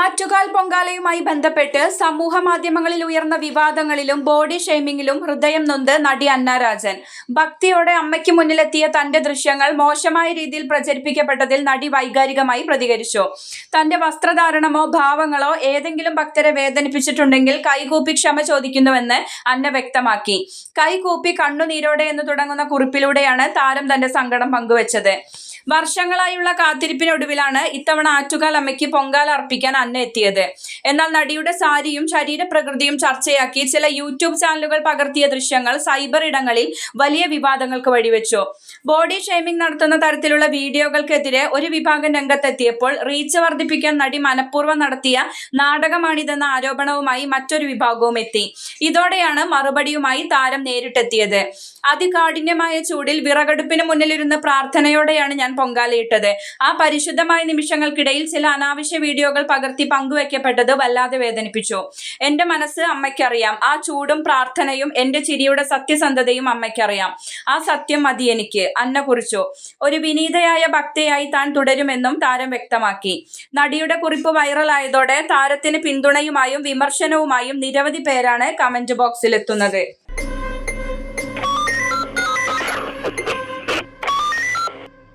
ആറ്റുകാൽ പൊങ്കാലയുമായി ബന്ധപ്പെട്ട് സമൂഹ മാധ്യമങ്ങളിൽ ഉയർന്ന വിവാദങ്ങളിലും ബോഡി ഷെയ്മിങ്ങിലും ഹൃദയം നൊന്ത് നടി അന്ന രാജൻ. ഭക്തിയോടെ അമ്മയ്ക്ക് മുന്നിലെത്തിയ തന്റെ ദൃശ്യങ്ങൾ മോശമായ രീതിയിൽ പ്രചരിപ്പിക്കപ്പെട്ടതിൽ നടി വൈകാരികമായി പ്രതികരിച്ചു. തന്റെ വസ്ത്രധാരണമോ ഭാവങ്ങളോ ഏതെങ്കിലും ഭക്തരെ വേദനിപ്പിച്ചിട്ടുണ്ടെങ്കിൽ കൈകൂപ്പി ക്ഷമ ചോദിക്കുന്നുവെന്ന് അന്ന വ്യക്തമാക്കി. കൈകൂപ്പി കണ്ണുനീരോടെ എന്ന് തുടങ്ങുന്ന കുറിപ്പിലൂടെയാണ് താരം തന്റെ സങ്കടം പങ്കുവച്ചത്. വർഷങ്ങളായുള്ള കാത്തിരിപ്പിനൊടുവിലാണ് ഇത്തവണ ആറ്റുകാൽ അമ്മയ്ക്ക് പൊങ്കാല അർപ്പിക്കാൻ അന്ന എത്തിയത്. എന്നാൽ നടിയുടെ സാരിയും ശരീരപ്രകൃതിയും ചർച്ചയാക്കി ചില യൂട്യൂബ് ചാനലുകൾ പകർത്തിയ ദൃശ്യങ്ങൾ സൈബർ ഇടങ്ങളിൽ വലിയ വിവാദങ്ങൾക്ക് വഴിവെച്ചു. ബോഡി ഷെയ്മിംഗ് നടത്തുന്ന തരത്തിലുള്ള വീഡിയോകൾക്കെതിരെ ഒരു വിഭാഗം രംഗത്തെത്തിയപ്പോൾ റീച്ച് വർദ്ധിപ്പിക്കാൻ നടി മനഃപൂർവ്വം നടത്തിയ നാടകമാണിതെന്ന ആരോപണവുമായി മറ്റൊരു വിഭാഗവും എത്തി. ഇതോടെയാണ് മറുപടിയുമായി താരം നേരിട്ടെത്തിയത്. അതികാഠിന്യമായ ചൂടിൽ വിറകടുപ്പിന് മുന്നിലിരുന്ന് പ്രാർത്ഥനയോടെയാണ് ഞാൻ പൊങ്കാലയിട്ടത്. ആ പരിശുദ്ധമായ നിമിഷങ്ങൾക്കിടയിൽ ചില അനാവശ്യ വീഡിയോകൾ പകർത്തി പങ്കുവെക്കപ്പെട്ടത് വല്ലാതെ വേദനിപ്പിച്ചു. എന്റെ മനസ്സ് അമ്മയ്ക്കറിയാം. ആ ചൂടും പ്രാർത്ഥനയും എന്റെ ചിരിയുടെ സത്യസന്ധതയും അമ്മയ്ക്കറിയാം. ആ സത്യം മതി എനിക്ക്, അന്ന കുറിച്ചു. ഒരു വിനീതയായ ഭക്തയായി താൻ തുടരുമെന്നും താരം വ്യക്തമാക്കി. നടിയുടെ കുറിപ്പ് വൈറലായതോടെ താരത്തിന് പിന്തുണയുമായും വിമർശനവുമായും നിരവധി പേരാണ് കമന്റ് ബോക്സിലെത്തുന്നത്.